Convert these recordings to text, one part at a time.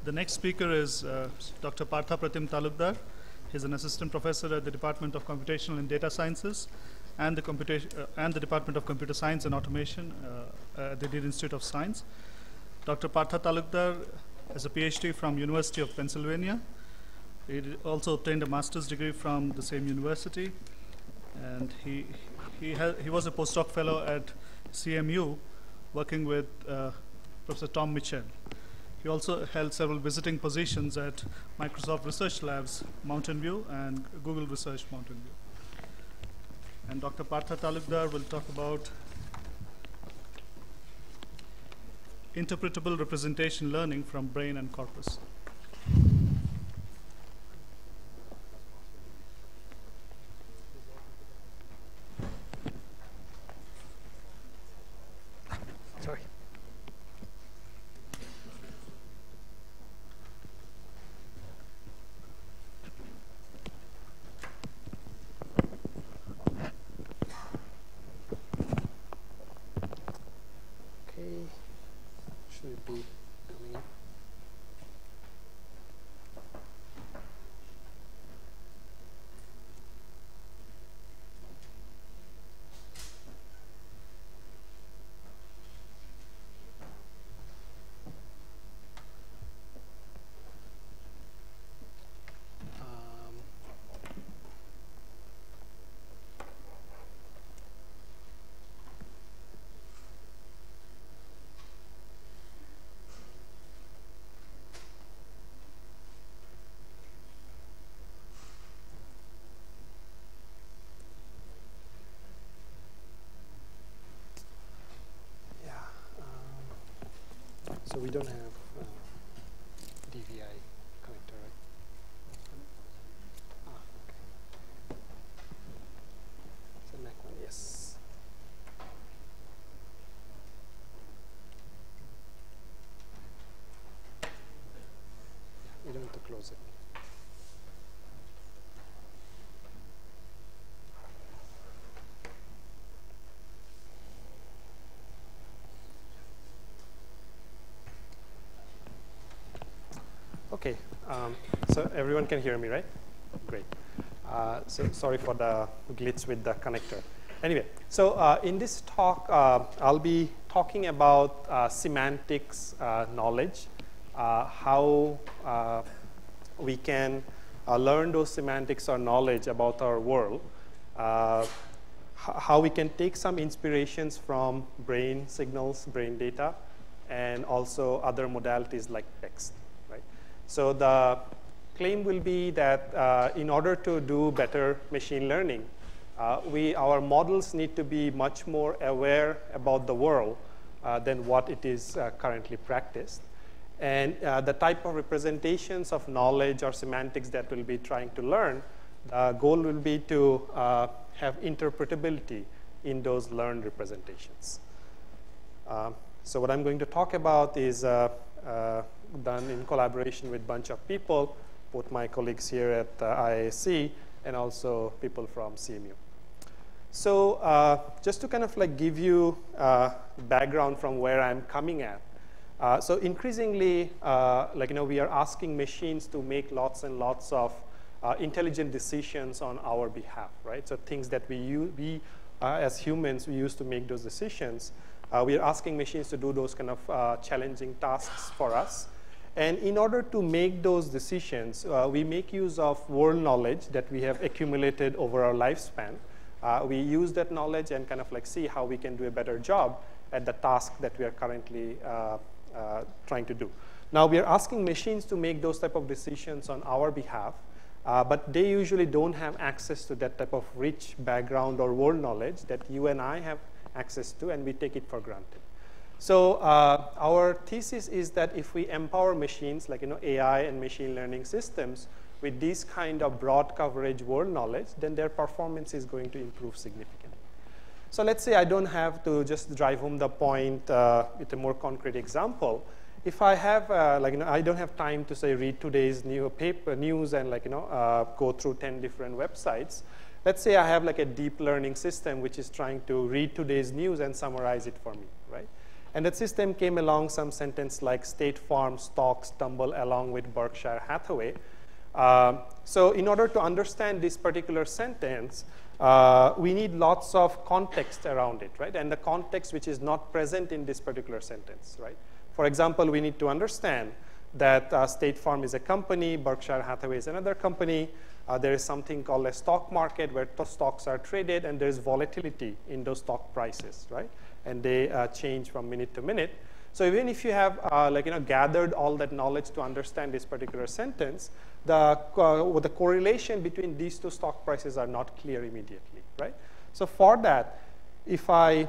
The next speaker is Dr. Partha Talukdar. He's an assistant professor at the Department of Computational and Data Sciences and the Department of Computer Science and Automation at the Deer Institute of Science. Dr. Partha Talukdar has a PhD from University of Pennsylvania. He also obtained a master's degree from the same university, and he was a postdoc fellow at CMU, working with Professor Tom Mitchell. He also held several visiting positions at Microsoft Research Labs Mountain View and Google Research Mountain View. And Dr. Partha Talukdar will talk about interpretable representation learning from brain and corpus. Sorry. Okay, should it be coming up? So we don't have DVI connector, right? Okay. It's a Mac one, yes. We don't have to close it. Okay, so everyone can hear me, right? Great. So sorry for the glitch with the connector. Anyway, so in this talk, I'll be talking about semantics knowledge, how we can learn those semantics or knowledge about our world, how we can take some inspirations from brain signals, brain data, and also other modalities like text. So the claim will be that in order to do better machine learning, our models need to be much more aware about the world than what it is currently practiced. And the type of representations of knowledge or semantics that we'll be trying to learn, the goal will be to have interpretability in those learned representations. So what I'm going to talk about is done in collaboration with a bunch of people, both my colleagues here at IISc and also people from CMU. So just to kind of like give you background from where I'm coming at. So increasingly, we are asking machines to make lots and lots of intelligent decisions on our behalf, right? So things that we as humans, we use to make those decisions. We are asking machines to do those kind of challenging tasks for us. And in order to make those decisions, we make use of world knowledge that we have accumulated over our lifespan. We use that knowledge and kind of like see how we can do a better job at the task that we are currently trying to do. Now, we are asking machines to make those type of decisions on our behalf, but they usually don't have access to that type of rich background or world knowledge that you and I have access to, and we take it for granted. So our thesis is that if we empower machines like AI and machine learning systems with this kind of broad coverage world knowledge, then their performance is going to improve significantly. So let's say I don't have to just drive home the point with a more concrete example. If I have I don't have time to say read today's news and go through 10 different websites. Let's say I have like a deep learning system which is trying to read today's news and summarize it for me, right? And that system came along some sentence like State Farm stocks tumble along with Berkshire Hathaway. So in order to understand this particular sentence, we need lots of context around it, right? And the context which is not present in this particular sentence, right? For example, we need to understand that State Farm is a company, Berkshire Hathaway is another company. There is something called a stock market where stocks are traded, and there's volatility in those stock prices, right? And they change from minute to minute. So even if you have gathered all that knowledge to understand this particular sentence, the correlation between these two stock prices are not clear immediately, right? So for that, if I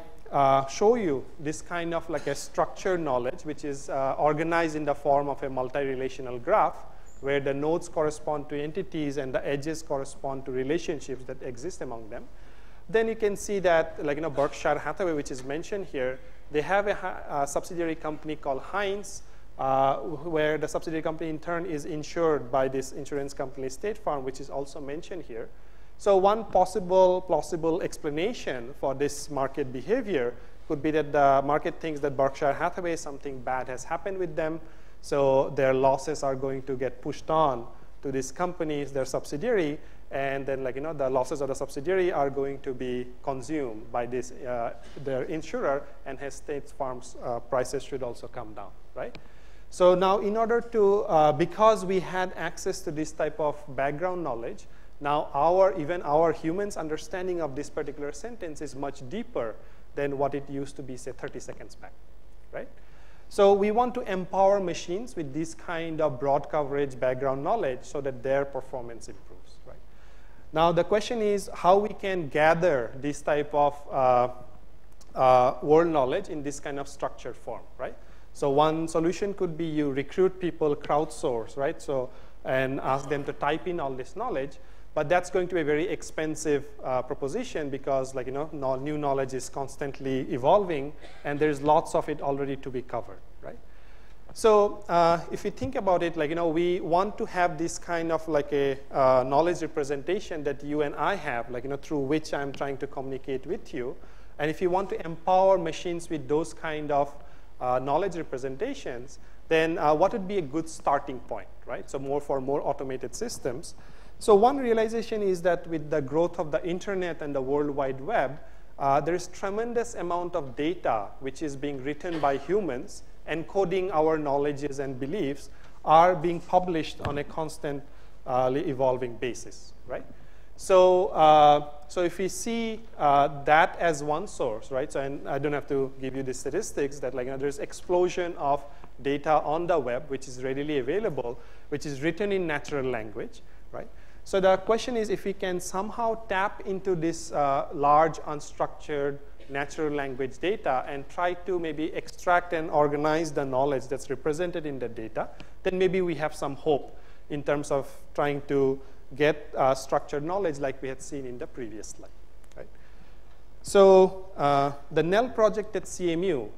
show you this kind of like a structured knowledge, which is organized in the form of a multi-relational graph, where the nodes correspond to entities and the edges correspond to relationships that exist among them, then you can see that Berkshire Hathaway, which is mentioned here, they have a subsidiary company called Heinz, where the subsidiary company in turn is insured by this insurance company State Farm, which is also mentioned here. So one plausible explanation for this market behavior could be that the market thinks that Berkshire Hathaway, something bad has happened with them, so their losses are going to get pushed on to these companies, their subsidiary, and then the losses of the subsidiary are going to be consumed by this their insurer, and hence State Farm's prices should also come down, right? So now in order to, because we had access to this type of background knowledge, now even our humans' understanding of this particular sentence is much deeper than what it used to be, say, 30 seconds back, right? So we want to empower machines with this kind of broad coverage background knowledge so that their performance improves, right? Now the question is how we can gather this type of world knowledge in this kind of structured form, right? So one solution could be you recruit people, crowdsource, right? So, and ask them to type in all this knowledge. But that's going to be a very expensive proposition because new knowledge is constantly evolving, and there's lots of it already to be covered, right? So if you think about it, we want to have this kind of a knowledge representation that you and I have, through which I'm trying to communicate with you. And if you want to empower machines with those kind of knowledge representations, then what would be a good starting point, right? So for more automated systems. So one realization is that with the growth of the internet and the World Wide Web, there is tremendous amount of data which is being written by humans, encoding our knowledges and beliefs, are being published on a constantly evolving basis, right? So, so if we see that as one source, right? So, and I don't have to give you the statistics that there's explosion of data on the web which is readily available, which is written in natural language, right? So the question is if we can somehow tap into this large unstructured natural language data and try to maybe extract and organize the knowledge that's represented in the data, then maybe we have some hope in terms of trying to get structured knowledge like we had seen in the previous slide, right? So the NEL project at CMU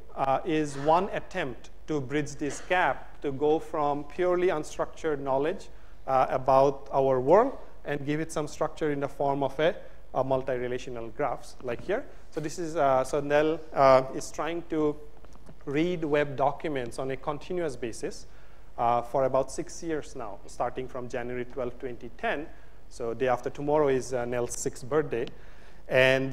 is one attempt to bridge this gap to go from purely unstructured knowledge about our world and give it some structure in the form of a multi-relational graphs like here. So this is, so NEL is trying to read web documents on a continuous basis for about 6 years now, starting from January 12, 2010. So day after tomorrow is NEL's 6th birthday. And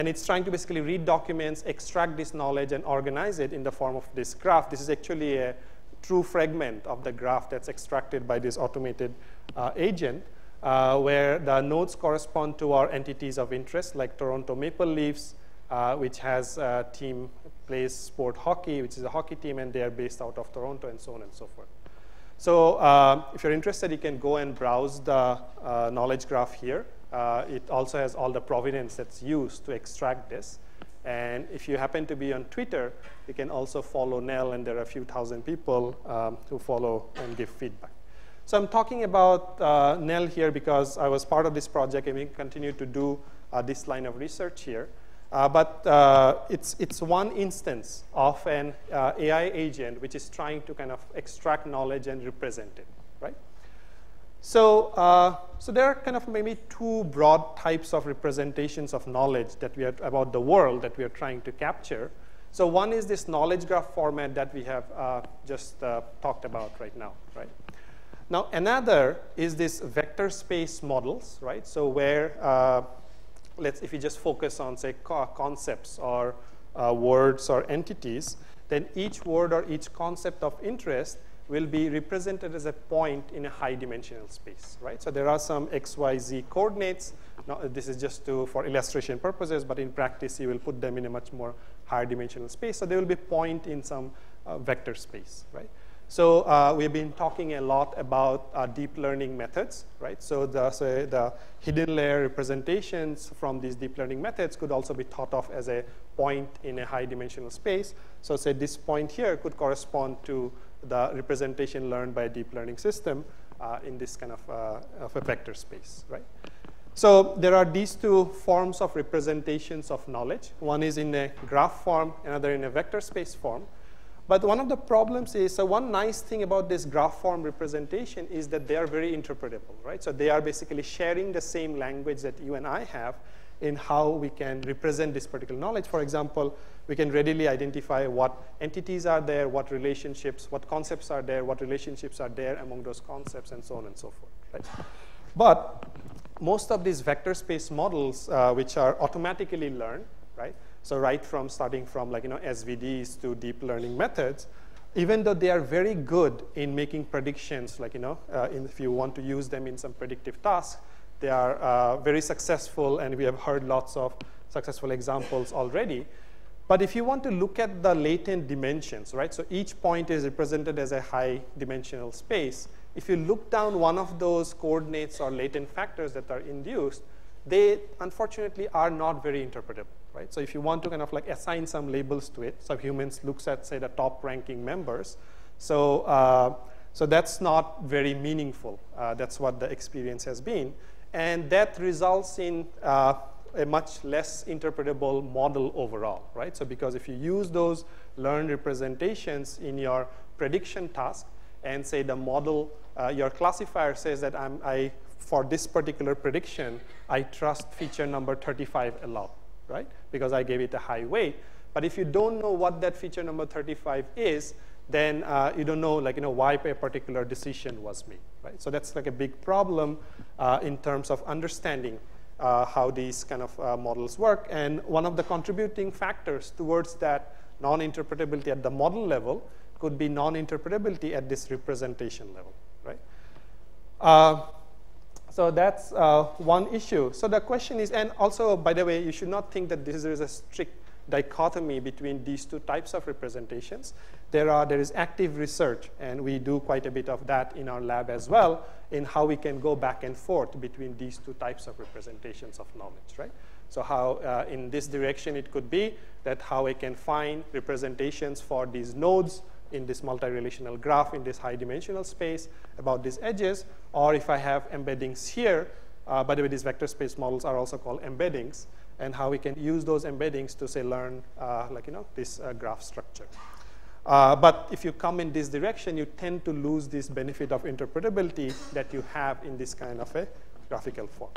it's trying to basically read documents, extract this knowledge, and organize it in the form of this graph. This is actually a true fragment of the graph that's extracted by this automated agent, where the nodes correspond to our entities of interest, like Toronto Maple Leafs, which has a team plays sport hockey, which is a hockey team, and they are based out of Toronto, and so on and so forth. So if you're interested, you can go and browse the knowledge graph here. It also has all the provenance that's used to extract this. And if you happen to be on Twitter, you can also follow NEL, and there are a few thousand people who follow and give feedback. So I'm talking about NEL here because I was part of this project, and we continue to do this line of research here. But it's one instance of an AI agent which is trying to kind of extract knowledge and represent it, right? So, so there are kind of maybe two broad types of representations of knowledge that we are about the world that we are trying to capture. So one is this knowledge graph format that we have just talked about right now, right? Now another is this vector space models, right? So where, if you just focus on, say, concepts or words or entities, then each word or each concept of interest will be represented as a point in a high dimensional space, right? So there are some x, y, z coordinates. Now, this is just for illustration purposes, but in practice, you will put them in a much more higher dimensional space. So they will be point in some vector space, right? So we've been talking a lot about deep learning methods, right? So the hidden layer representations from these deep learning methods could also be thought of as a point in a high dimensional space. So say this point here could correspond to the representation learned by a deep learning system in this kind of a vector space, right? So there are these two forms of representations of knowledge. One is in a graph form, another in a vector space form. But one of the problems is, so one nice thing about this graph form representation is that they are very interpretable, right? So they are basically sharing the same language that you and I have in how we can represent this particular knowledge. For example, we can readily identify what entities are there, what relationships, what concepts are there, what relationships are there among those concepts, and so on and so forth, right? But most of these vector space models, which are automatically learned, right? So right from starting from SVDs to deep learning methods, even though they are very good in making predictions, if you want to use them in some predictive tasks, they are very successful, and we have heard lots of successful examples already. But if you want to look at the latent dimensions, right? So each point is represented as a high dimensional space. If you look down one of those coordinates or latent factors that are induced, they unfortunately are not very interpretable, right? So if you want to kind of assign some labels to it, so humans looks at, say, the top ranking members, so that's not very meaningful. That's what the experience has been. And that results in a much less interpretable model overall, right? So because if you use those learned representations in your prediction task, and say the model, your classifier says that for this particular prediction, I trust feature number 35 a lot, right? Because I gave it a high weight. But if you don't know what that feature number 35 is, then you don't know, why a particular decision was made, right? So that's a big problem in terms of understanding how these kind of models work. And one of the contributing factors towards that non-interpretability at the model level could be non-interpretability at this representation level, right? So that's one issue. So the question is, and also, by the way, you should not think that there is a strict dichotomy between these two types of representations. There is active research, and we do quite a bit of that in our lab as well, in how we can go back and forth between these two types of representations of knowledge, right? So how, in this direction, it could be that how I can find representations for these nodes in this multi-relational graph in this high-dimensional space about these edges, or if I have embeddings here, by the way, these vector space models are also called embeddings, and how we can use those embeddings to, say, learn, this graph structure. But if you come in this direction, you tend to lose this benefit of interpretability that you have in this kind of a graphical form.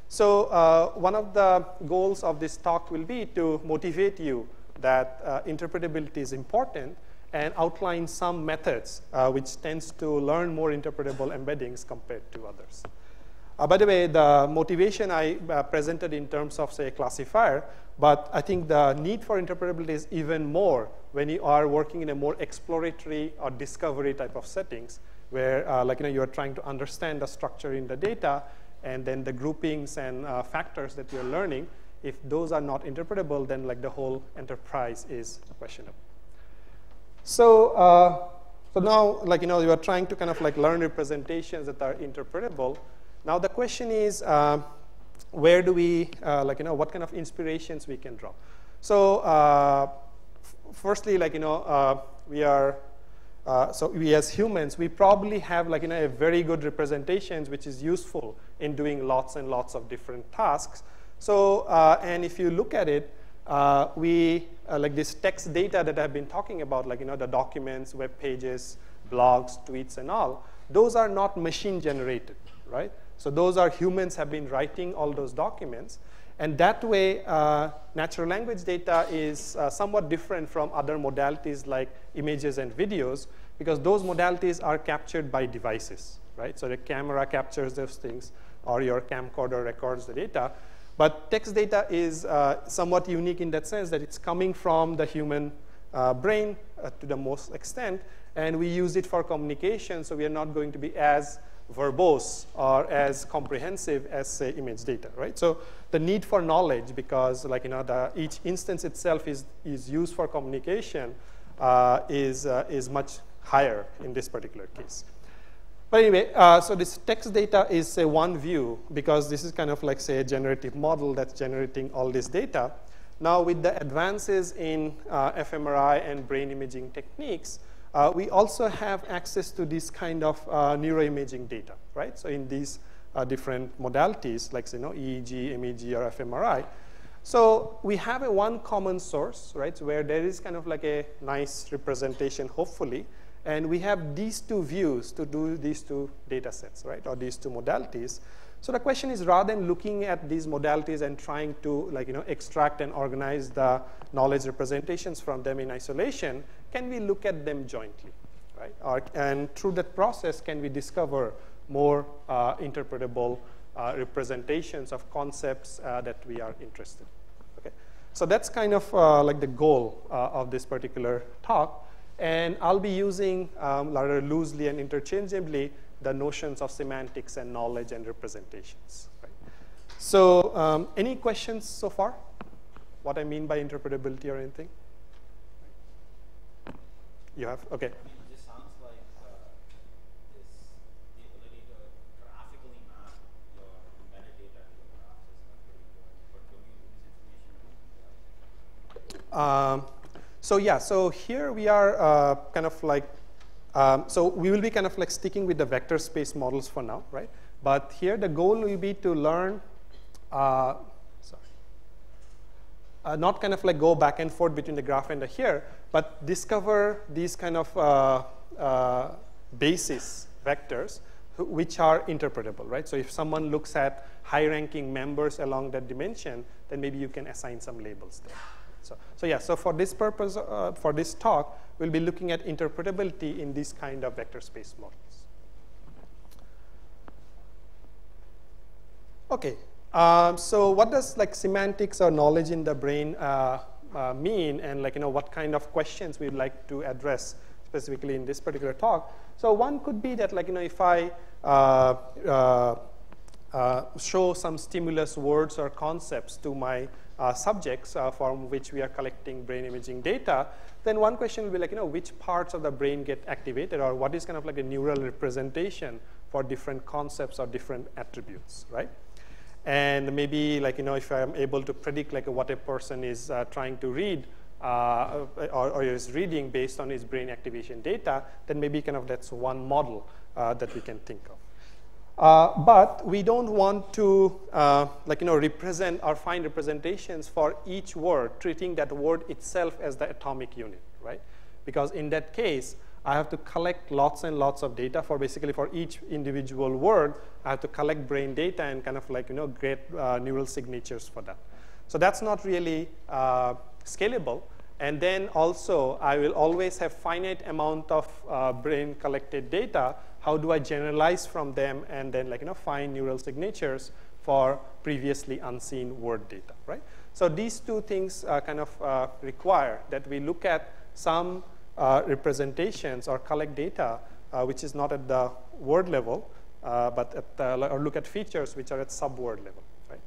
So one of the goals of this talk will be to motivate you that interpretability is important, and outline some methods which tends to learn more interpretable embeddings compared to others. By the way, the motivation I presented in terms of, say, a classifier, but I think the need for interpretability is even more when you are working in a more exploratory or discovery type of settings, where you are trying to understand the structure in the data, and then the groupings and factors that you're learning. If those are not interpretable, then the whole enterprise is questionable. So, so now, you are trying to kind of learn representations that are interpretable. Now the question is, where do we, what kind of inspirations we can draw? So, firstly, we are, so we as humans, we probably have a very good representations which is useful in doing lots and lots of different tasks. So, and if you look at it, we, this text data that I've been talking about, the documents, web pages, blogs, tweets, and all, those are not machine generated, right? So those are humans have been writing all those documents. And that way, natural language data is somewhat different from other modalities like images and videos, because those modalities are captured by devices, right? So the camera captures those things, or your camcorder records the data. But text data is somewhat unique in that sense that it's coming from the human brain to the most extent, and we use it for communication, so we are not going to be as verbose or as comprehensive as, say, image data, right? So the need for knowledge, because each instance itself is used for communication, is much higher in this particular case. But anyway, so this text data is, say, one view, because this is kind of like, say, a generative model that's generating all this data. Now, with the advances in fMRI and brain imaging techniques, we also have access to this kind of neuroimaging data, right? So in these different modalities, like, say, EEG, MEG, or fMRI. So we have one common source, right, where there is kind of like a nice representation, hopefully. And we have these two views to do these two data sets, right, or these two modalities. So the question is, rather than looking at these modalities and trying to extract and organize the knowledge representations from them in isolation, can we look at them jointly, right? And through that process, can we discover more interpretable representations of concepts that we are interested in? Okay. So that's kind of like the goal of this particular talk. And I'll be using rather loosely and interchangeably the notions of semantics and knowledge and representations. Right? So any questions so far? What I mean by interpretability or anything? You have? OK. It just sounds like the ability to graphically map your embedded data to your graph is not very important. But when you use information, so yeah, so here we are kind of like, so we will be kind of like sticking with the vector space models for now, right? But here the goal will be to learn, not kind of like go back and forth between the graph and the here, but discover these kind of basis vectors which are interpretable, right? So if someone looks at high-ranking members along that dimension, then maybe you can assign some labels there. So yeah, so for this purpose, for this talk, we'll be looking at interpretability in these kind of vector space models. Okay, so what does like semantics or knowledge in the brain mean, and what kind of questions we'd like to address specifically in this particular talk? So one could be that if I show some stimulus words or concepts to my subjects from which we are collecting brain imaging data, then one question will be like, which parts of the brain get activated, or what is kind of like a neural representation for different concepts or different attributes, right? And maybe if I'm able to predict what a person is trying to read or is reading based on his brain activation data, then maybe kind of that's one model that we can think of. But we don't want to represent or find representations for each word, treating that word itself as the atomic unit, right? Because in that case, I have to collect lots and lots of data for basically for each individual word. I have to collect brain data and kind of get neural signatures for that. So that's not really scalable. And then also, I will always have finite amount of brain collected data. How do I generalize from them and then find neural signatures for previously unseen word data, right? So these two things kind of require that we look at some representations or collect data which is not at the word level, but at or look at features which are at sub-word level, right?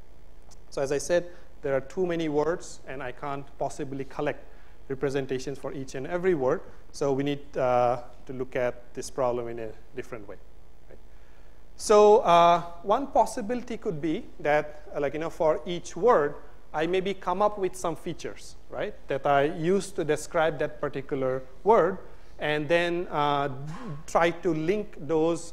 So as I said, there are too many words, and I can't possibly collect representations for each and every word. So we need to look at this problem in a different way. Right? So one possibility could be that, for each word, I maybe come up with some features, right, that I use to describe that particular word, and then try to link those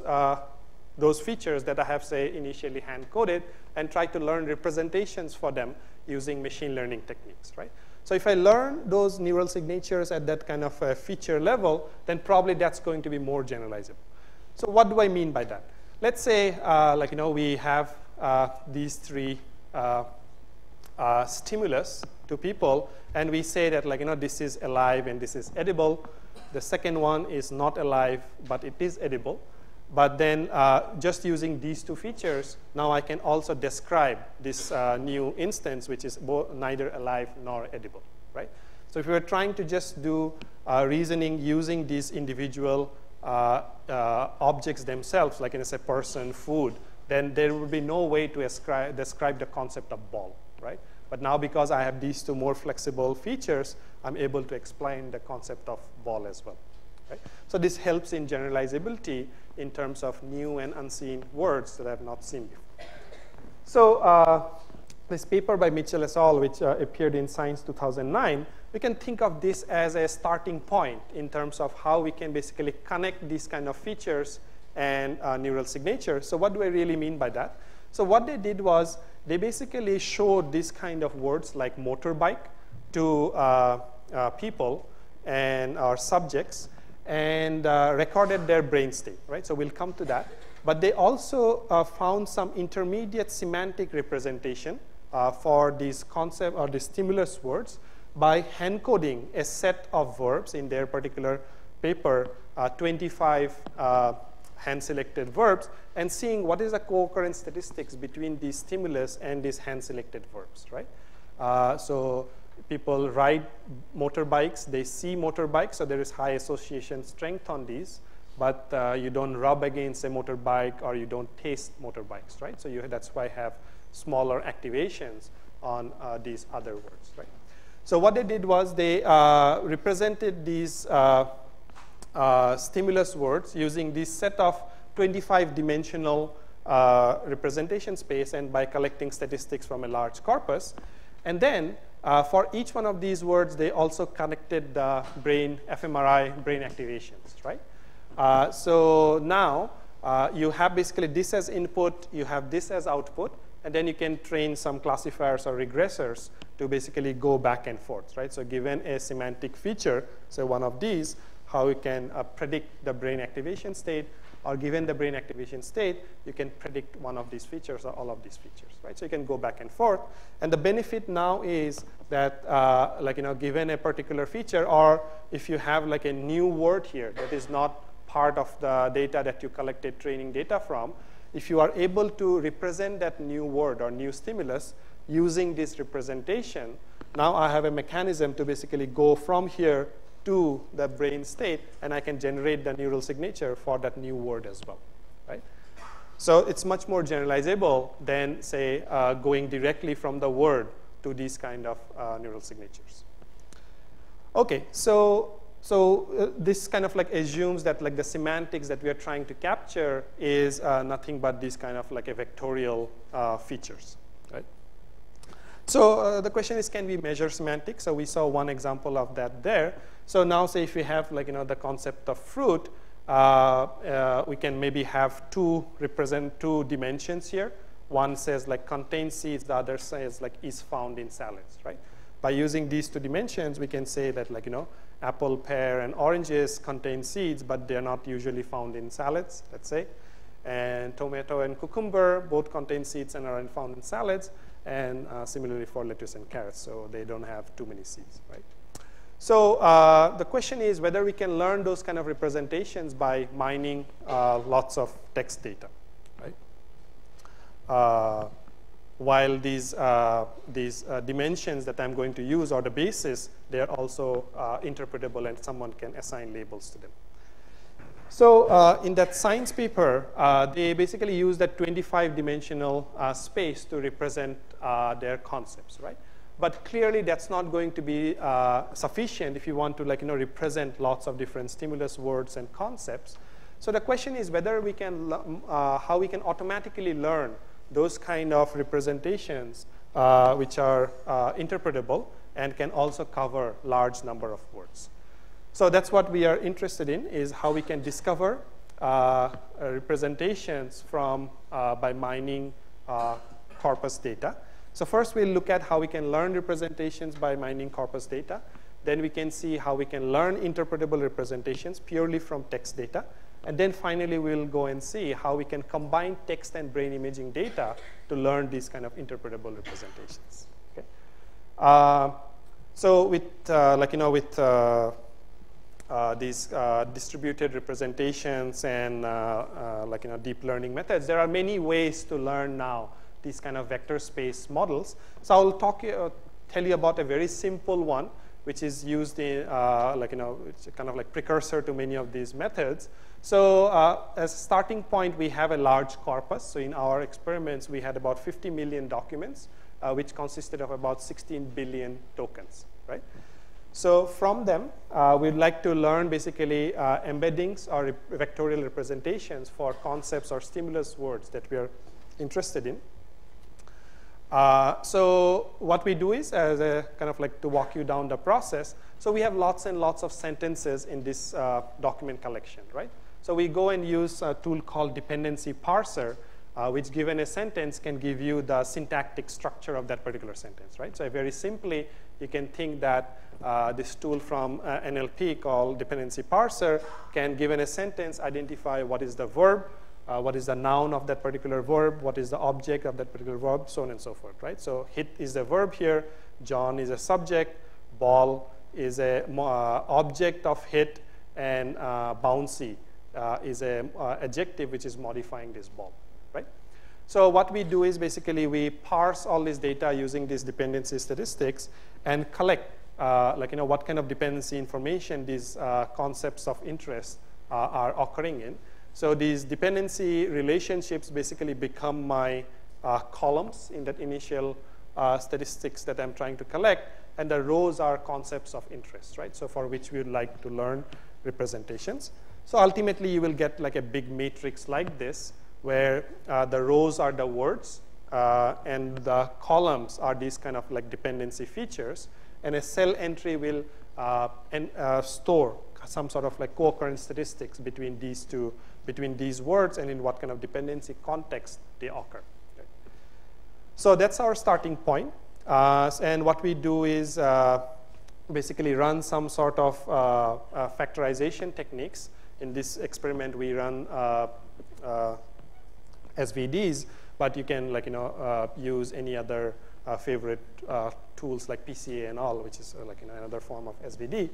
features that I have, say, initially hand-coded, and try to learn representations for them using machine learning techniques, right? So if I learn those neural signatures at that kind of feature level, then probably that's going to be more generalizable. So what do I mean by that? Let's say, we have these three stimulus to people, and we say that this is alive and this is edible. The second one is not alive, but it is edible. But then just using these two features, now I can also describe this new instance, which is neither alive nor edible, right? So if we were trying to just do reasoning using these individual objects themselves, like say person, food, then there would be no way to describe the concept of ball, right? But now because I have these two more flexible features, I'm able to explain the concept of ball as well. Right? So this helps in generalizability in terms of new and unseen words that I have not seen before. So this paper by Mitchell et al., which appeared in Science 2009, we can think of this as a starting point in terms of how we can basically connect these kind of features and neural signatures. So what do I really mean by that? So what they did was they basically showed this kind of words like motorbike to people and our subjects, and recorded their brain state, right? So we'll come to that. But they also found some intermediate semantic representation for these concept or the stimulus words by hand coding a set of verbs in their particular paper, 25 hand-selected verbs, and seeing what is the co-occurrence statistics between these stimulus and these hand-selected verbs, right? So people ride motorbikes, they see motorbikes, so there is high association strength on these, but you don't rub against a motorbike or you don't taste motorbikes, right? So that's why I have smaller activations on these other words, right? So what they did was they represented these stimulus words using this set of 25-dimensional representation space and by collecting statistics from a large corpus. And then for each one of these words, they also connected the brain fMRI brain activations, right? So now you have basically this as input, you have this as output, and then you can train some classifiers or regressors to basically go back and forth, right? So given a semantic feature, so one of these, how you can predict the brain activation state, or given the brain activation state, you can predict one of these features or all of these features, right? So you can go back and forth. And the benefit now is that, given a particular feature, or if you have like a new word here that is not part of the data that you collected training data from, if you are able to represent that new word or new stimulus using this representation, now I have a mechanism to basically go from here to the brain state, and I can generate the neural signature for that new word as well, right? So it's much more generalizable than, say, going directly from the word to these kind of neural signatures. Okay, so this kind of like assumes that like the semantics that we are trying to capture is nothing but these kind of like a vectorial features, right? So the question is, can we measure semantics? So we saw one example of that there. So now say if we have like, the concept of fruit, we can maybe have represent two dimensions here. One says like contains seeds, the other says like is found in salads, right? By using these two dimensions, we can say that like, apple, pear, and oranges contain seeds, but they're not usually found in salads, let's say. And tomato and cucumber both contain seeds and are found in salads. And similarly for lettuce and carrots, so they don't have too many seeds, right? So the question is whether we can learn those kind of representations by mining lots of text data, right? While these dimensions that I'm going to use or the basis, they're also interpretable and someone can assign labels to them. So in that science paper, they basically use that 25-dimensional space to represent their concepts, right? But clearly, that's not going to be sufficient if you want to represent lots of different stimulus words and concepts. So the question is whether we can, how we can automatically learn those kind of representations which are interpretable and can also cover large number of words. So that's what we are interested in, is how we can discover representations from by mining corpus data. So first we'll look at how we can learn representations by mining corpus data. Then we can see how we can learn interpretable representations purely from text data. And then finally we'll go and see how we can combine text and brain imaging data to learn these kind of interpretable representations. Okay? So with these distributed representations and deep learning methods, there are many ways to learn now these kind of vector space models. So I'll tell you about a very simple one, which is used in it's kind of like precursor to many of these methods. So as a starting point, we have a large corpus. So in our experiments, we had about 50 million documents, which consisted of about 16 billion tokens, right? So from them, we'd like to learn basically embeddings or vectorial representations for concepts or stimulus words that we are interested in. So what we do is, as a kind of like to walk you down the process, so we have lots and lots of sentences in this document collection, right? So we go and use a tool called dependency parser, which given a sentence can give you the syntactic structure of that particular sentence, right? So very simply, you can think that this tool from NLP called dependency parser can, given a sentence, identify what is the verb, what is the noun of that particular verb, what is the object of that particular verb, so on and so forth, right? So hit is the verb here, John is a subject, ball is a object of hit, and bouncy is a adjective which is modifying this ball, right? So what we do is basically we parse all this data using these dependency statistics and collect what kind of dependency information these concepts of interest are occurring in. So these dependency relationships basically become my columns in that initial statistics that I'm trying to collect, and the rows are concepts of interest, right? So for which we would like to learn representations. So ultimately, you will get like a big matrix like this, where the rows are the words, and the columns are these kind of like dependency features, and a cell entry will store some sort of like co-occurrence statistics between these two, between these words and in what kind of dependency context they occur. Okay. So that's our starting point. And what we do is basically run some sort of factorization techniques. In this experiment, we run SVDs, but you can use any other favorite tools like PCA and all, which is another form of SVD.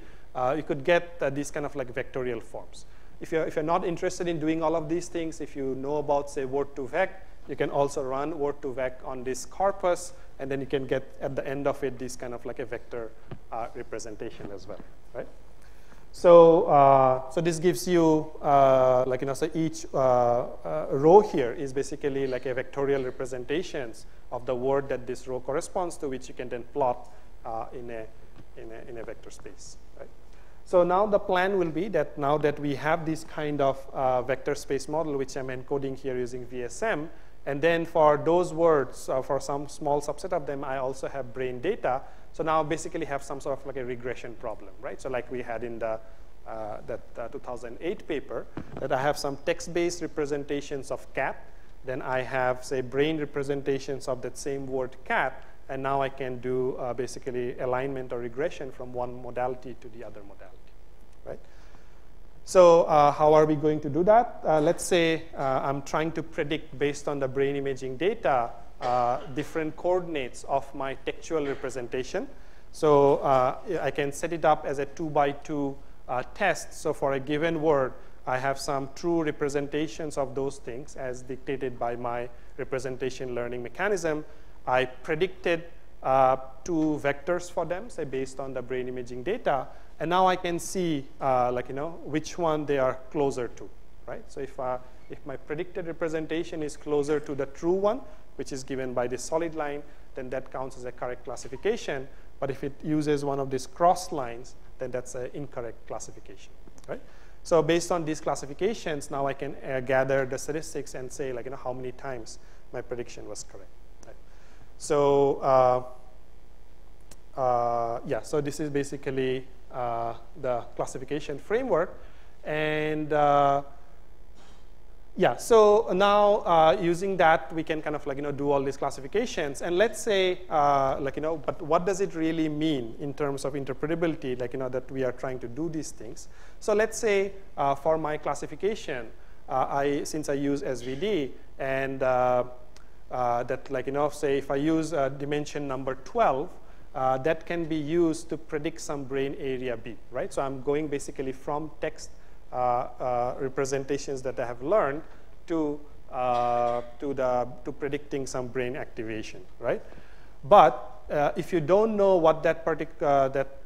You could get these kind of like vectorial forms. If you're not interested in doing all of these things, if you know about, say, word2vec, you can also run word2vec on this corpus, and then you can get at the end of it this kind of like a vector representation as well, right? So so this gives you so each row here is basically like a vectorial representations of the word that this row corresponds to, which you can then plot in a vector space, right? So now the plan will be that now that we have this kind of vector space model, which I'm encoding here using VSM, and then for those words, for some small subset of them, I also have brain data. So now basically have some sort of like a regression problem, right? So like we had in the 2008 paper, that I have some text-based representations of cat. Then I have, say, brain representations of that same word cat. And now I can do basically alignment or regression from one modality to the other modality, right? So how are we going to do that? Let's say I'm trying to predict, based on the brain imaging data, different coordinates of my textual representation. So I can set it up as a 2x2 test. So for a given word, I have some true representations of those things as dictated by my representation learning mechanism. I predicted 2 vectors for them, say, based on the brain imaging data. And now I can see which one they are closer to, right? So if my predicted representation is closer to the true one, which is given by this solid line, then that counts as a correct classification. But if it uses one of these cross lines, then that's an incorrect classification, right? So based on these classifications, now I can gather the statistics and say, how many times my prediction was correct, right? So so this is basically the classification framework. And so now using that, we can kind of do all these classifications. And let's say, but what does it really mean in terms of interpretability, that we are trying to do these things? So let's say for my classification, since I use SVD, and that say if I use dimension number 12, that can be used to predict some brain area B, right? So I'm going basically from text representations that I have learned to predicting some brain activation, right? But if you don't know what that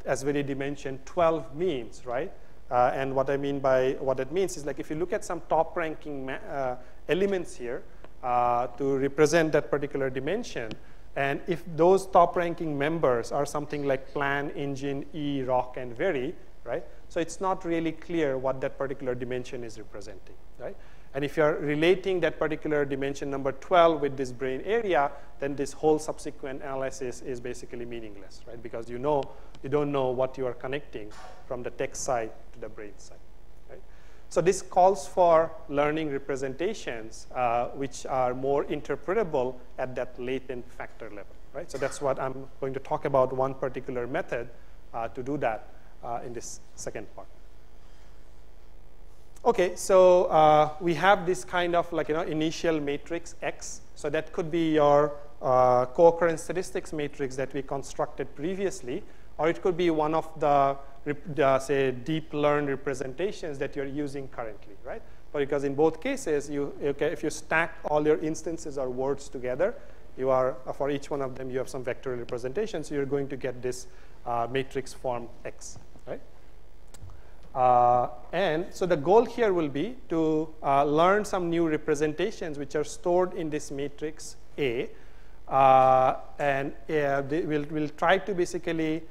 as Vedi mentioned, 12 means, right? And what I mean by what it means is like if you look at some top-ranking elements here to represent that particular dimension, and if those top-ranking members are something like plan, engine, E, rock, and Veri, right? So it's not really clear what that particular dimension is representing, right? And if you're relating that particular dimension number 12 with this brain area, then this whole subsequent analysis is basically meaningless, right? Because you don't know what you are connecting from the text side to the brain side, right? So this calls for learning representations which are more interpretable at that latent factor level, right? So that's what I'm going to talk about, one particular method to do that in this second part. Okay, so we have this kind of like, initial matrix X. So that could be your co-occurrence statistics matrix that we constructed previously, or it could be one of the say, deep learned representations that you're using currently, right? Because in both cases, if you stack all your instances or words together, you are, for each one of them, you have some vectorial representation, so you're going to get this matrix form X, right? And so the goal here will be to learn some new representations which are stored in this matrix A. And we'll try to basically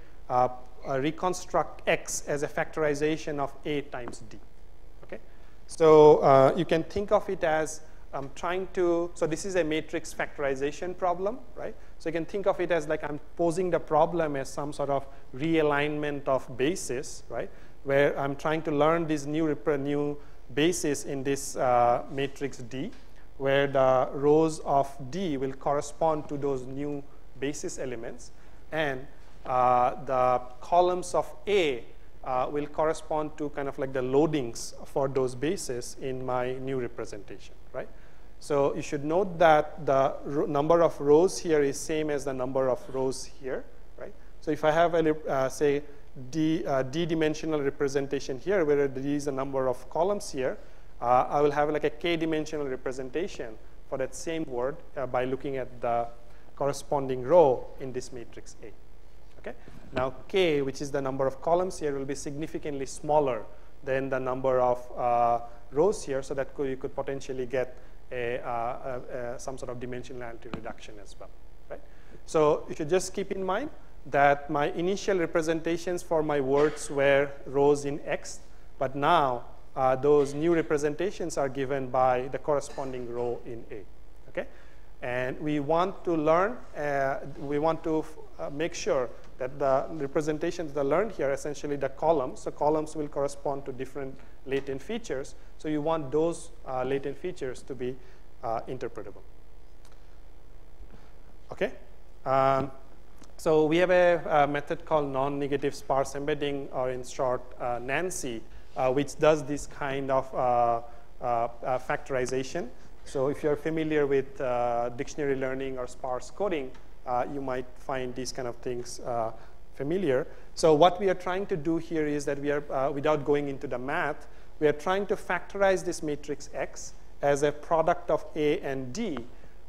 reconstruct X as a factorization of A times D. Okay? So you can think of it as so this is a matrix factorization problem, right? So you can think of it as like I'm posing the problem as some sort of realignment of bases, right? Where I'm trying to learn this new basis in this matrix D, where the rows of D will correspond to those new basis elements, and the columns of A will correspond to kind of like the loadings for those bases in my new representation, right? So you should note that the number of rows here is same as the number of rows here, right? So if I have a, say, d-dimensional representation here, where D is the number of columns here, I will have like a k-dimensional representation for that same word by looking at the corresponding row in this matrix A. Okay? Now k, which is the number of columns here, will be significantly smaller than the number of rows here, so that you could potentially get some sort of dimensionality reduction as well, right? So you should just keep in mind that my initial representations for my words were rows in X, but now those new representations are given by the corresponding row in A, okay? And we want to learn, make sure that the representations that are learned here, essentially the columns, so columns will correspond to different latent features, so you want those latent features to be interpretable. Okay? So we have a method called non-negative sparse embedding, or in short, NANSI, which does this kind of factorization. So if you're familiar with dictionary learning or sparse coding, you might find these kind of things familiar. So what we are trying to do here is that we are, without going into the math, we are trying to factorize this matrix X as a product of A and D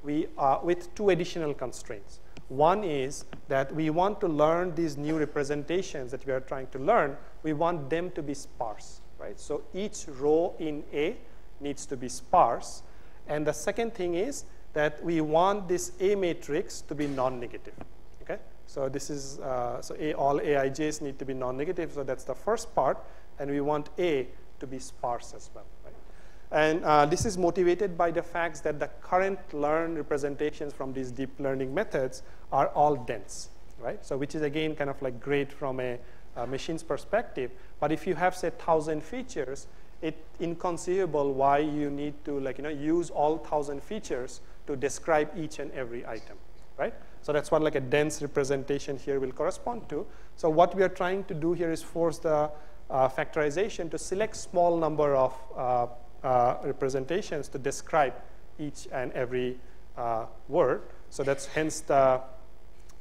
with two additional constraints. One is that we want to learn these new representations that we are trying to learn. We want them to be sparse, right? So each row in A needs to be sparse. And the second thing is that we want this A matrix to be non-negative, okay? So this is, all AIJs need to be non-negative, so that's the first part. And we want A to be sparse as well, right? And this is motivated by the fact that the current learned representations from these deep learning methods are all dense, right? So which is, again, kind of like great from a machine's perspective. But if you have, say, 1,000 features, it's inconceivable why you need to use all 1,000 features to describe each and every item, right? So that's what like a dense representation here will correspond to. So what we are trying to do here is force the factorization to select small number of representations to describe each and every word. So that's hence the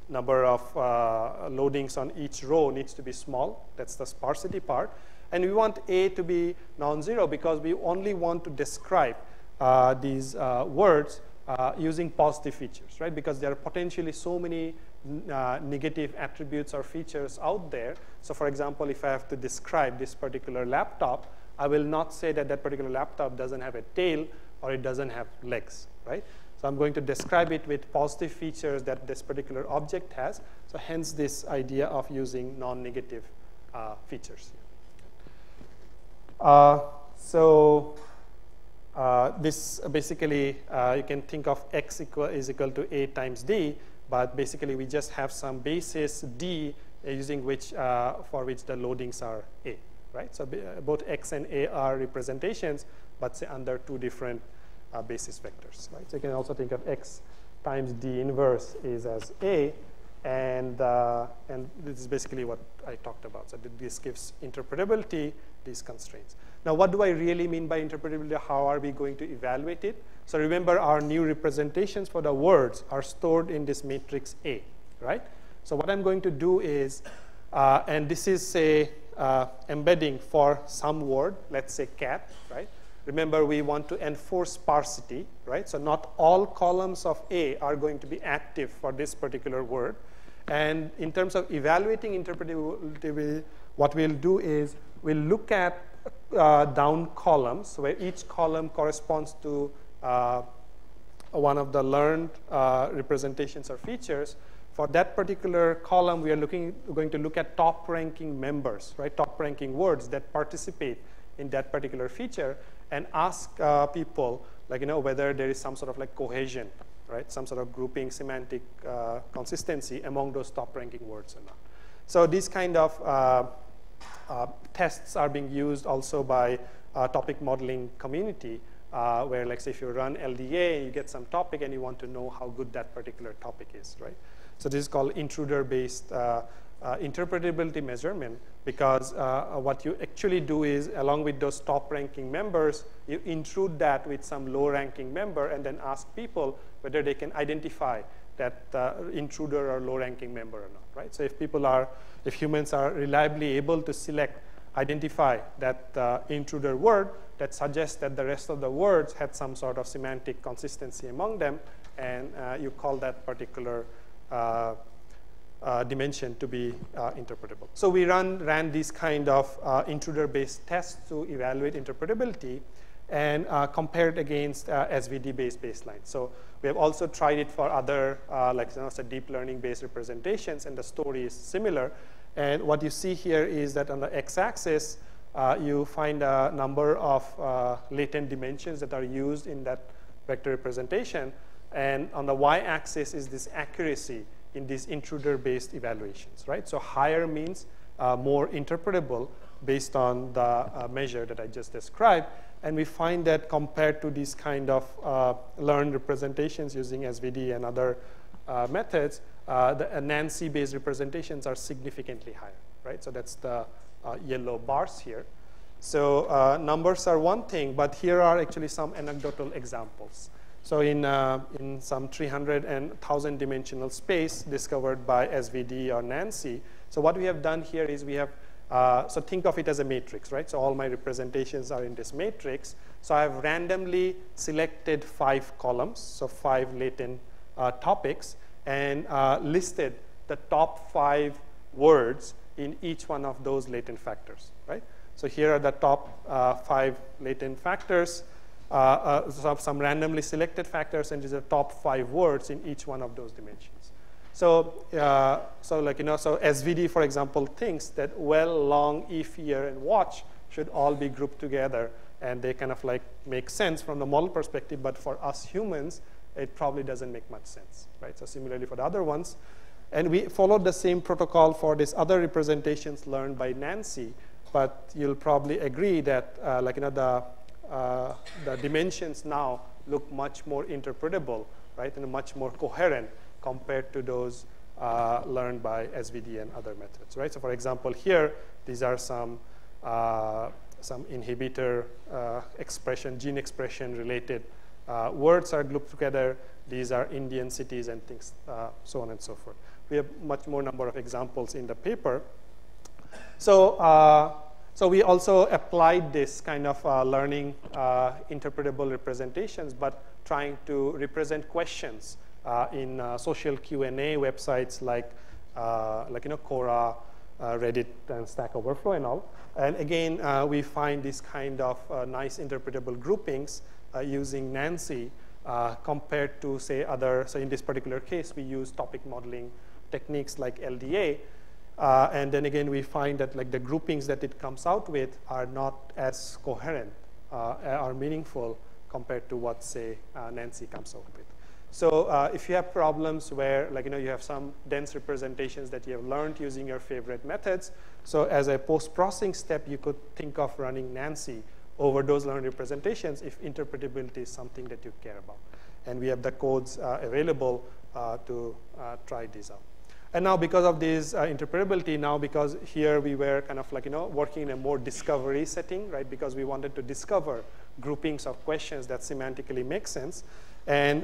number of loadings on each row needs to be small. That's the sparsity part. And we want A to be non-zero because we only want to describe these words using positive features, right? Because there are potentially so many negative attributes or features out there. So for example, if I have to describe this particular laptop, I will not say that that particular laptop doesn't have a tail or it doesn't have legs, right? So I'm going to describe it with positive features that this particular object has. So hence this idea of using non-negative features. This basically, you can think of x is equal to a times d, but basically we just have some basis d using which, for which the loadings are a, right? So both x and a are representations, but say under two different basis vectors, right? So you can also think of x times d inverse is as a, and this is basically what I talked about. So this gives interpretability, these constraints. Now, what do I really mean by interpretability? How are we going to evaluate it? So remember, our new representations for the words are stored in this matrix A, right? So what I'm going to do is, and this is say embedding for some word, let's say cat, right? Remember, we want to enforce sparsity, right? So not all columns of A are going to be active for this particular word. And in terms of evaluating interpretability, what we'll do is we'll look at down columns where each column corresponds to one of the learned representations or features. For that particular column, we are going to look at top-ranking members, right? Top-ranking words that participate in that particular feature, and ask people, like, whether there is some sort of like cohesion, right? Some sort of grouping, semantic consistency among those top-ranking words or not. So these kind of tests are being used also by topic modeling community, where, like, say, if you run LDA, you get some topic and you want to know how good that particular topic is, right? So this is called intruder-based interpretability measurement, because what you actually do is, along with those top-ranking members, you intrude that with some low-ranking member and then ask people whether they can identify that intruder or low-ranking member or not, right? So if humans are reliably able to identify that intruder word, that suggests that the rest of the words had some sort of semantic consistency among them, and you call that particular dimension to be interpretable. So we ran these kind of intruder-based tests to evaluate interpretability and compared against SVD-based baseline. So we have also tried it for other, deep learning-based representations, and the story is similar. And what you see here is that on the x-axis, you find a number of latent dimensions that are used in that vector representation. And on the y-axis is this accuracy in these intruder-based evaluations, right? So higher means more interpretable based on the measure that I just described. And we find that compared to these kind of learned representations using SVD and other methods, the Nancy-based representations are significantly higher, right? So that's the yellow bars here. So numbers are one thing, but here are actually some anecdotal examples. So in some 300 and 1,000 dimensional space discovered by SVD or Nancy, so what we have done here is we have, so think of it as a matrix, right? So all my representations are in this matrix. So I have randomly selected 5 columns, so 5 latent topics, and listed the top 5 words in each one of those latent factors, right? So here are the top 5 latent factors. Some randomly selected factors, and these are top 5 words in each one of those dimensions. So, so SVD, for example, thinks that well, long, if, year, and watch should all be grouped together, and they kind of like make sense from the model perspective. But for us humans, it probably doesn't make much sense, right? So similarly for the other ones, and we followed the same protocol for these other representations learned by Nancy. But you'll probably agree that the dimensions now look much more interpretable, right, and much more coherent compared to those learned by SVD and other methods, right? So, for example, here these are some inhibitor expression, gene expression related words are grouped together. These are Indian cities and things, so on and so forth. We have much more number of examples in the paper. So, so we also applied this kind of learning interpretable representations, but trying to represent questions in social Q&A websites like Quora, Reddit, and Stack Overflow and all. And again, we find this kind of nice interpretable groupings using Nancy compared to, say, other. So in this particular case, we use topic modeling techniques like LDA. And then again, we find that like the groupings that it comes out with are not as coherent or meaningful compared to what, say, Nancy comes out with. So if you have problems where you have some dense representations that you have learned using your favorite methods, so as a post-processing step, you could think of running Nancy over those learned representations if interpretability is something that you care about. And we have the codes available to try these out. And now because of this interpretability, now because here we were kind of working in a more discovery setting, right? Because we wanted to discover groupings of questions that semantically make sense. And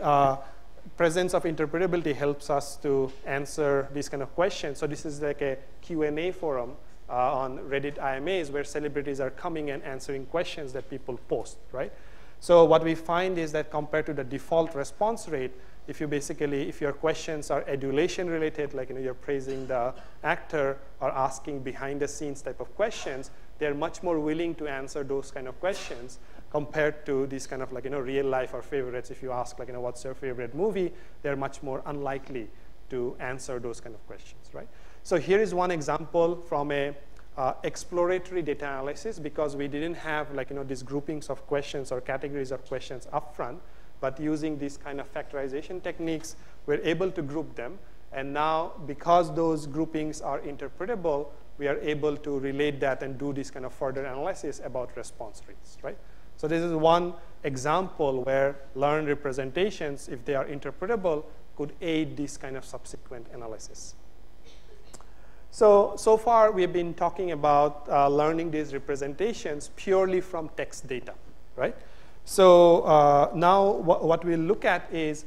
presence of interpretability helps us to answer these kind of questions. So this is like a Q&A forum on Reddit IMAs where celebrities are coming and answering questions that people post, right? So what we find is that compared to the default response rate, if your questions are adulation related, like you're praising the actor or asking behind the scenes type of questions, they're much more willing to answer those kind of questions compared to these kind of real life or favorites. If you ask what's your favorite movie, they're much more unlikely to answer those kind of questions, right? So here is one example from a exploratory data analysis, because we didn't have these groupings of questions or categories of questions upfront. But using these kind of factorization techniques, we're able to group them. And now, because those groupings are interpretable, we are able to relate that and do this kind of further analysis about response rates, right? So this is one example where learned representations, if they are interpretable, could aid this kind of subsequent analysis. So far, we have been talking about learning these representations purely from text data, right? So now what we'll look at is,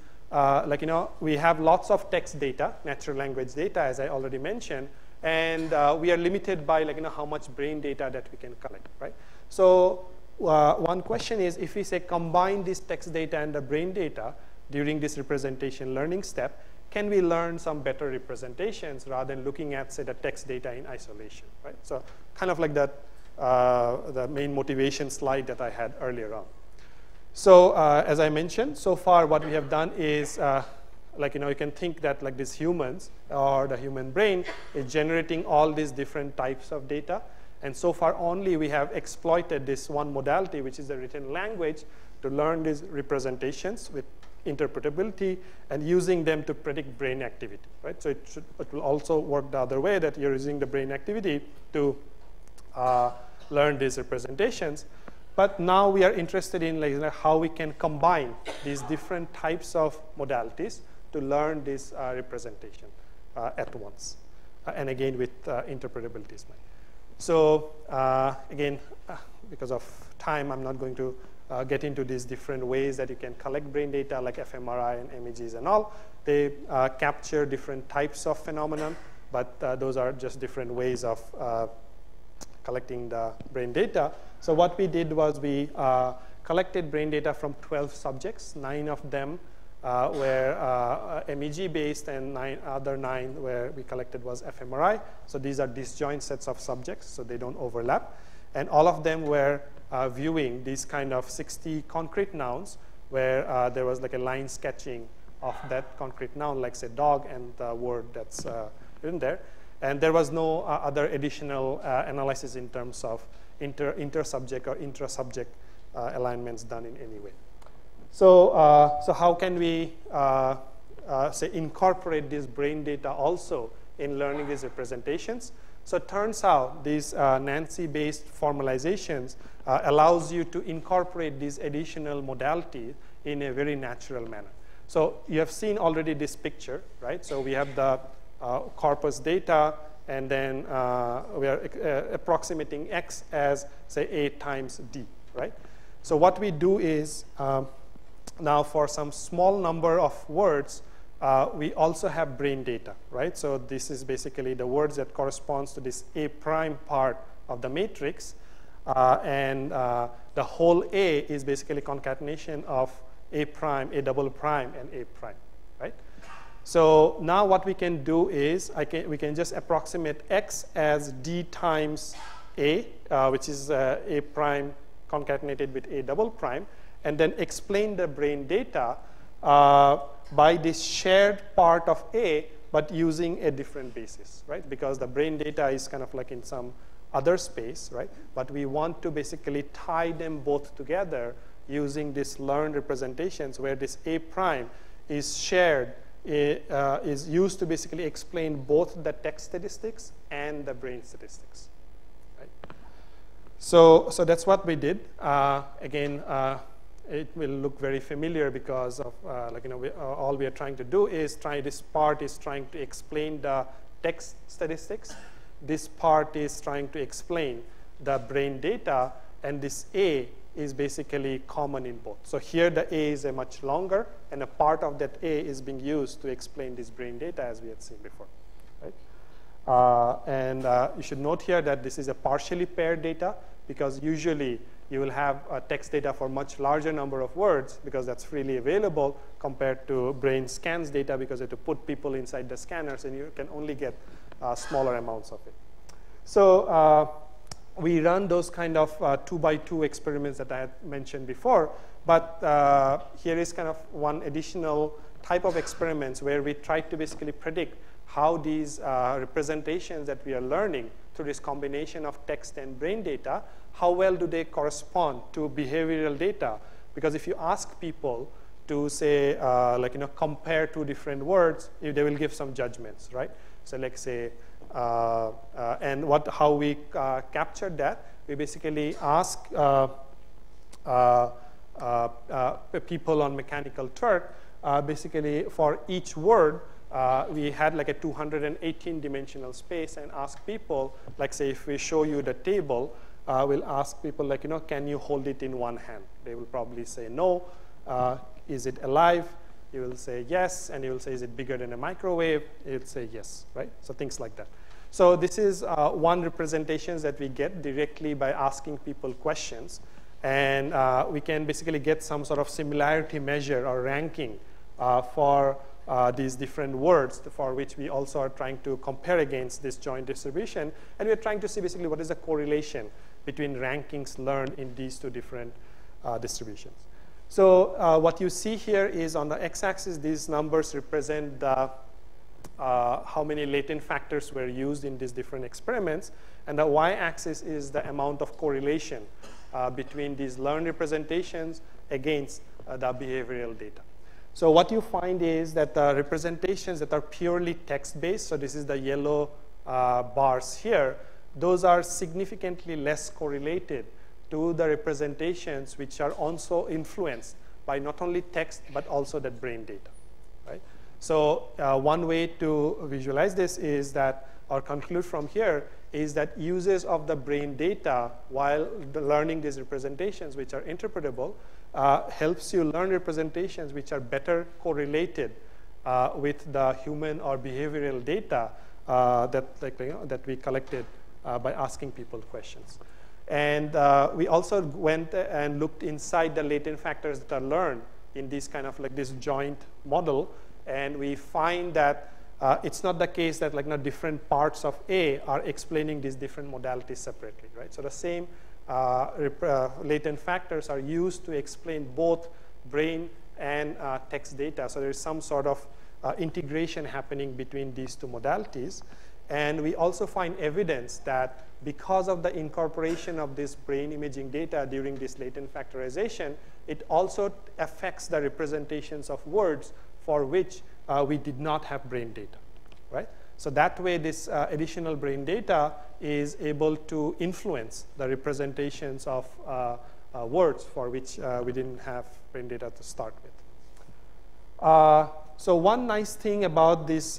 we have lots of text data, natural language data, as I already mentioned, and we are limited by how much brain data that we can collect, right? So one question is, if we say combine this text data and the brain data during this representation learning step, can we learn some better representations rather than looking at, say, the text data in isolation, right? So kind of like that, the main motivation slide that I had earlier on. So as I mentioned, so far what we have done is, you can think that these humans or the human brain is generating all these different types of data. And so far only we have exploited this one modality, which is the written language, to learn these representations with interpretability and using them to predict brain activity, right? So it will also work the other way, that you're using the brain activity to learn these representations. But now we are interested in how we can combine these different types of modalities to learn this representation at once. And again, with interpretability is mine. So again, because of time, I'm not going to get into these different ways that you can collect brain data like fMRI and MEGs and all. They capture different types of phenomenon, but those are just different ways of collecting the brain data. So what we did was we collected brain data from 12 subjects. 9 of them were MEG-based, and other 9 where we collected was fMRI. So these are disjoint sets of subjects, so they don't overlap. And all of them were viewing these kind of 60 concrete nouns where there was a line sketching of that concrete noun, like say dog and the word that's written there. And there was no other additional analysis in terms of inter-subject or intra-subject alignments done in any way. So, so how can we say incorporate this brain data also in learning these representations? So it turns out these Nancy-based formalizations allows you to incorporate these additional modalities in a very natural manner. So you have seen already this picture, right? So we have the corpus data, and then we are approximating X as, say, A times D, right? So what we do is, now for some small number of words, we also have brain data, right? So this is basically the words that corresponds to this A prime part of the matrix. And the whole A is basically concatenation of A prime, A double prime, and A prime, right? So now what we can do is we can just approximate X as D times A, which is A prime concatenated with A double prime, and then explain the brain data by this shared part of A, but using a different basis, right? Because the brain data is kind of like in some other space, right? But we want to basically tie them both together using this learned representations where this A prime is shared, is used to basically explain both the text statistics and the brain statistics, right? So that's what we did. Again, it will look very familiar because of all we are trying to do is this part is trying to explain the text statistics. This part is trying to explain the brain data, and this A is basically common in both. So here the A is a much longer, and a part of that A is being used to explain this brain data as we had seen before, right? And you should note here that this is a partially paired data, because usually you will have text data for much larger number of words because that's freely available compared to brain scans data, because you have to put people inside the scanners and you can only get smaller amounts of it. So we run those kind of 2x2 experiments that I had mentioned before, but here is kind of one additional type of experiments where we try to basically predict how these representations that we are learning through this combination of text and brain data, how well do they correspond to behavioral data? Because if you ask people to say, compare two different words, they will give some judgments, right? So let's say, and how we captured that, we basically ask people on Mechanical Turk, basically for each word, we had like a 218 dimensional space and ask people, like say if we show you the table, we'll ask people like, can you hold it in one hand? They will probably say no. Is it alive? You will say yes, and you will say, is it bigger than a microwave? You'll say yes, right? So things like that. So this is one representation that we get directly by asking people questions. And we can basically get some sort of similarity measure or ranking for these different words for which we also are trying to compare against this joint distribution. And we're trying to see basically what is the correlation between rankings learned in these two different distributions. So what you see here is on the x-axis, these numbers represent the, how many latent factors were used in these different experiments. And the y-axis is the amount of correlation between these learned representations against the behavioral data. So what you find is that the representations that are purely text-based, so this is the yellow bars here, those are significantly less correlated to the representations which are also influenced by not only text but also that brain data, right? So one way to visualize this is that, or conclude from here, is that uses of the brain data while learning these representations which are interpretable helps you learn representations which are better correlated with the human or behavioral data that we collected by asking people questions. And we also went and looked inside the latent factors that are learned in this kind of like this joint model, and we find that it's not the case that like different parts of A are explaining these different modalities separately, right? So the same latent factors are used to explain both brain and text data. So there's some sort of integration happening between these two modalities. And we also find evidence that because of the incorporation of this brain imaging data during this latent factorization, it also affects the representations of words for which we did not have brain data, right? So that way, this additional brain data is able to influence the representations of words for which we didn't have brain data to start with. So one nice thing about this,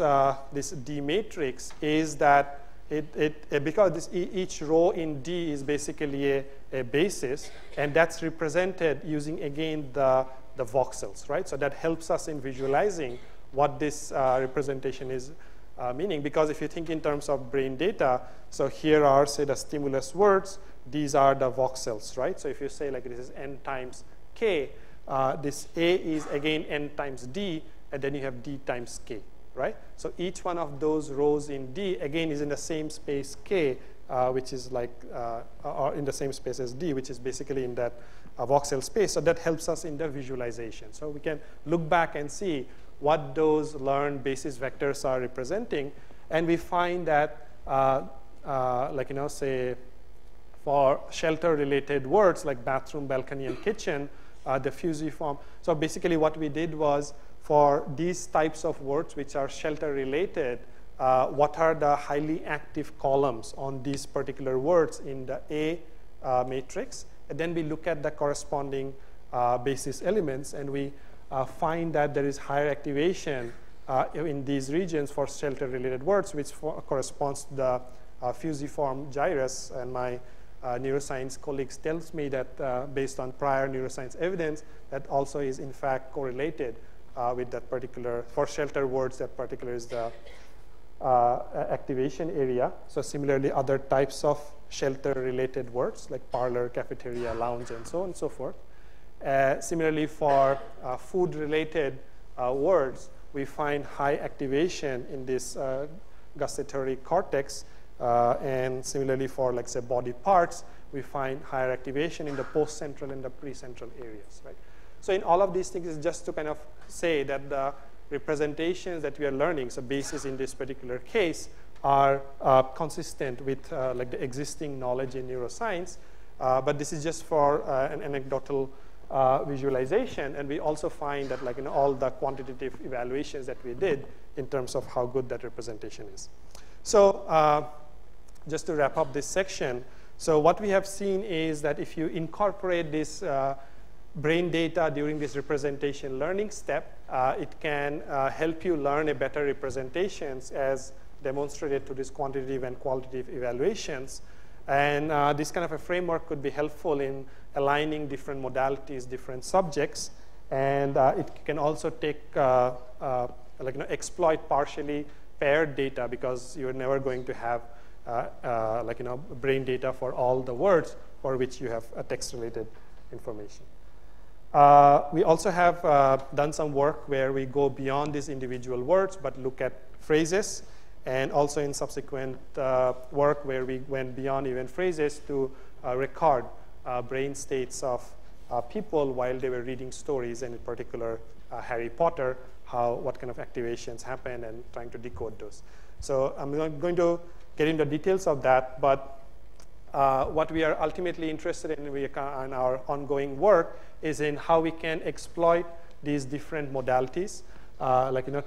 this D matrix is that because each row in D is basically a basis, and that's represented using, again, the voxels, right? So that helps us in visualizing what this representation is meaning. Because if you think in terms of brain data, so here are, say, the stimulus words. These are the voxels, right? So if you say, like, this is n times k, this A is, again, n times D, and then you have D times K, right? So each one of those rows in D, again, is in the same space K, which is like, or in the same space as D, which is basically in that voxel space. So that helps us in the visualization. So we can look back and see what those learned basis vectors are representing. And we find that, like, say, for shelter-related words like bathroom, balcony, and kitchen, the fusiform. So basically what we did was, for these types of words which are shelter-related, what are the highly active columns on these particular words in the A matrix? And then we look at the corresponding basis elements, and we find that there is higher activation in these regions for shelter-related words, which corresponds to the fusiform gyrus. And my neuroscience colleagues tells me that based on prior neuroscience evidence, that also is in fact correlated with that particular, for shelter words, that particular is the activation area. So similarly, other types of shelter-related words like parlor, cafeteria, lounge, and so on and so forth. Similarly, for food-related words, we find high activation in this gustatory cortex. And similarly, for, like, say, body parts, we find higher activation in the post-central and the pre-central areas, right? So in all of these things is just to kind of say that the representations that we are learning, so basis in this particular case, are consistent with like the existing knowledge in neuroscience. But this is just for an anecdotal visualization. And we also find that, like, in all the quantitative evaluations that we did in terms of how good that representation is. So just to wrap up this section, so what we have seen is that if you incorporate this brain data during this representation learning step, it can help you learn a better representations as demonstrated to these quantitative and qualitative evaluations. And this kind of a framework could be helpful in aligning different modalities, different subjects. And it can also take, exploit partially paired data, because you're never going to have brain data for all the words for which you have a text-related information. We also have done some work where we go beyond these individual words, but look at phrases, and also in subsequent work where we went beyond even phrases to record brain states of people while they were reading stories, and in particular Harry Potter, what kind of activations happen, and trying to decode those. So I'm not going to get into details of that, but what we are ultimately interested in our ongoing work is in how we can exploit these different modalities,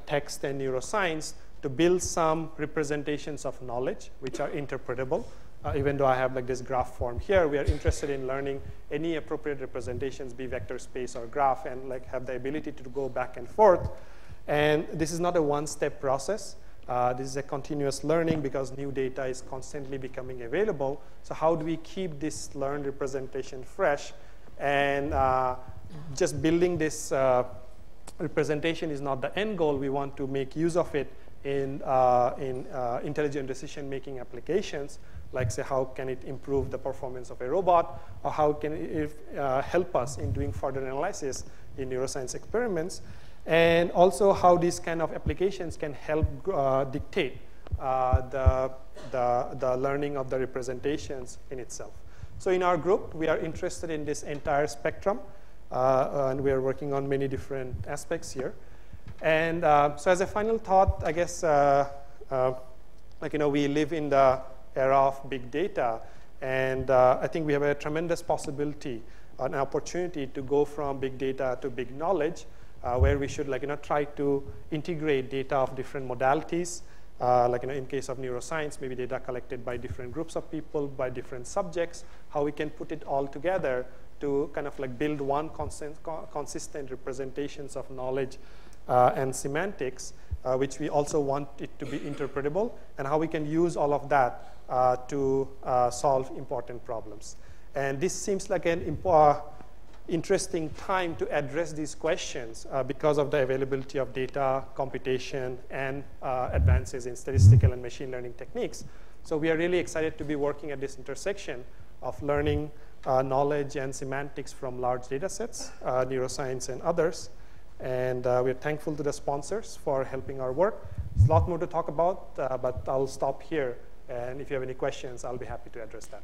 text and neuroscience, to build some representations of knowledge which are interpretable. Even though I have like this graph form here, we are interested in learning any appropriate representations, be vector space or graph, and like have the ability to go back and forth. And this is not a one-step process. This is a continuous learning because new data is constantly becoming available. So how do we keep this learned representation fresh? And just building this representation is not the end goal. We want to make use of it in intelligent decision-making applications, like say how can it improve the performance of a robot, or how can it help us in doing further analysis in neuroscience experiments, and also how these kind of applications can help dictate the learning of the representations in itself. So in our group, we are interested in this entire spectrum, and we are working on many different aspects here. And so as a final thought, I guess, we live in the era of big data, and I think we have a tremendous possibility, an opportunity to go from big data to big knowledge, where we should try to integrate data of different modalities, in case of neuroscience, maybe data collected by different groups of people, by different subjects, how we can put it all together to kind of build one consistent representations of knowledge and semantics, which we also want it to be interpretable, and how we can use all of that to solve important problems. And this seems like an interesting time to address these questions because of the availability of data, computation, and advances in statistical and machine learning techniques. So we are really excited to be working at this intersection of learning, knowledge, and semantics from large data sets, neuroscience, and others. And we're thankful to the sponsors for helping our work. There's a lot more to talk about, but I'll stop here. And if you have any questions, I'll be happy to address that.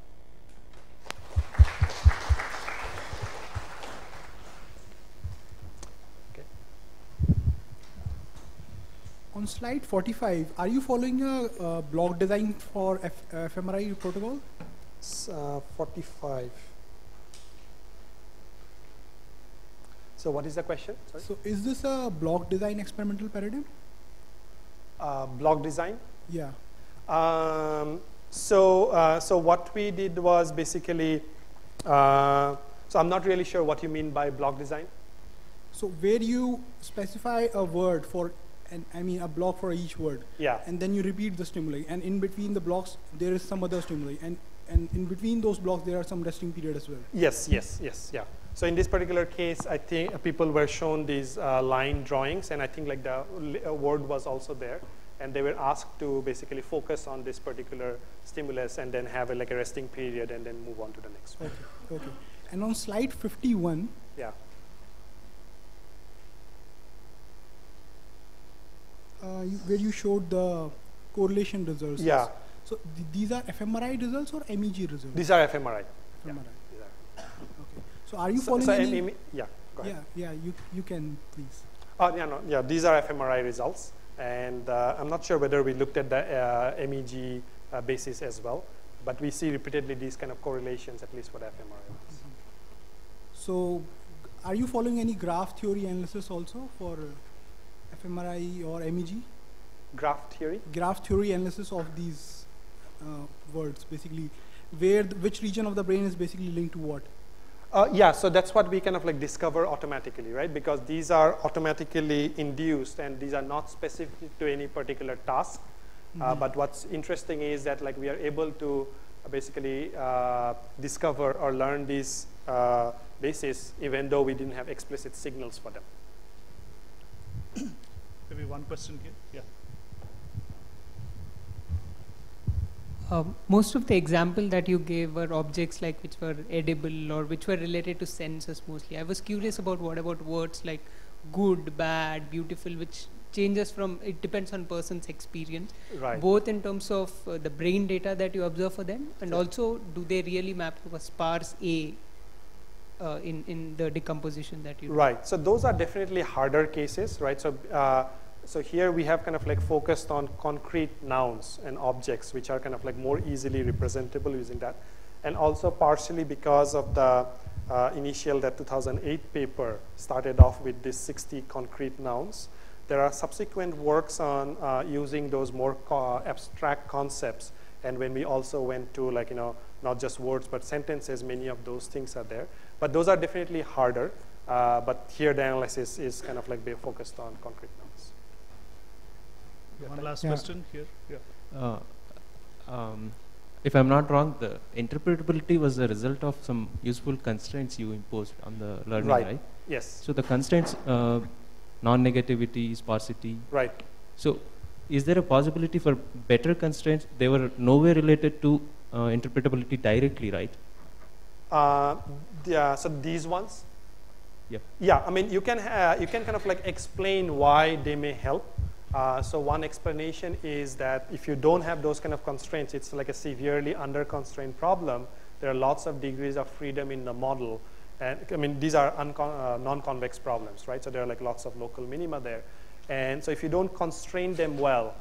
On slide 45, are you following a block design for fMRI protocol? 45. So what is the question? Sorry? So is this a block design experimental paradigm? Block design? Yeah. So what we did was basically, so I'm not really sure what you mean by block design. So where you specify a word for, a block for each word. Yeah. And then you repeat the stimuli. And in between the blocks, there is some other stimuli. And in between those blocks, there are some resting period as well. Yes, yeah. So in this particular case, I think people were shown these line drawings, and I think like the word was also there. And they were asked to basically focus on this particular stimulus and then have like a resting period and then move on to the next one. Okay. And on slide 51, yeah. Where you showed the correlation results. Yeah. So these are fMRI results or MEG results? These are fMRI. fMRI. Yeah. Okay. So are you following any? Yeah. Go ahead. Yeah. You can please. Yeah. These are fMRI results, and I'm not sure whether we looked at the MEG basis as well, but we see repeatedly these kind of correlations, at least for the fMRI ones. So, are you following any graph theory analysis also for fMRI or MEG? Graph theory? Graph theory analysis of these words, basically, which region of the brain is basically linked to what? Yeah, so that's what we kind of like discover automatically, right? Because these are automatically induced and these are not specific to any particular task. But what's interesting is that like we are able to basically discover or learn these bases even though we didn't have explicit signals for them. Maybe one question here. Yeah. Most of the example that you gave were objects like which were edible or which were related to senses mostly. I was curious about what about words like good, bad, beautiful, which changes from, it depends on person's experience. Right. Both in terms of the brain data that you observe for them and also do they really map to a sparse A in the decomposition that you do? Right, so those are definitely harder cases, right? So here we have kind of like focused on concrete nouns and objects, which are kind of like more easily representable using that. And also partially because of the initial, that 2008 paper started off with these 60 concrete nouns. There are subsequent works on using those more abstract concepts. And when we also went to like, not just words, but sentences, many of those things are there. But those are definitely harder. But here the analysis is kind of like focused on concrete nouns. One last question here. Yeah. If I'm not wrong, the interpretability was the result of some useful constraints you imposed on the learning, right? Yes. So the constraints, non-negativity, sparsity. Right. So is there a possibility for better constraints? They were nowhere related to interpretability directly, right? Yeah, so these ones? Yeah. Yeah, I mean, you can kind of like explain why they may help. So one explanation is that if you don't have those kind of constraints, it's like a severely under-constrained problem. There are lots of degrees of freedom in the model. And I mean, these are non-convex problems, right? So there are like lots of local minima there. And so if you don't constrain them well,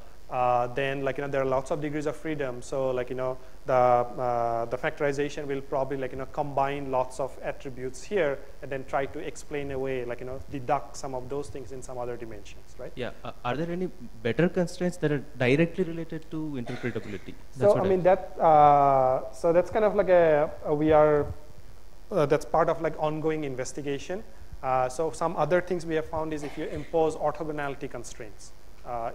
then like, there are lots of degrees of freedom. So like, the factorization will probably like, combine lots of attributes here and then try to explain away, like, deduct some of those things in some other dimensions, right? Yeah. Are there any better constraints that are directly related to interpretability? So I mean, so that's kind of like that's part of like ongoing investigation. So some other things we have found is if you impose orthogonality constraints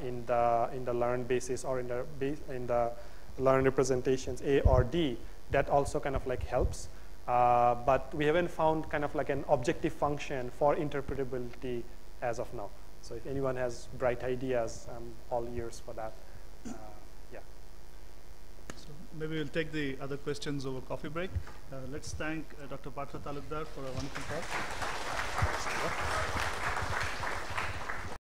in the learned basis or in the learned representations A or D, that also kind of like helps. But we haven't found kind of like an objective function for interpretability as of now. So if anyone has bright ideas, I'm all ears for that. Yeah. So maybe we'll take the other questions over coffee break. Let's thank Dr. Partha Talukdar for a wonderful talk.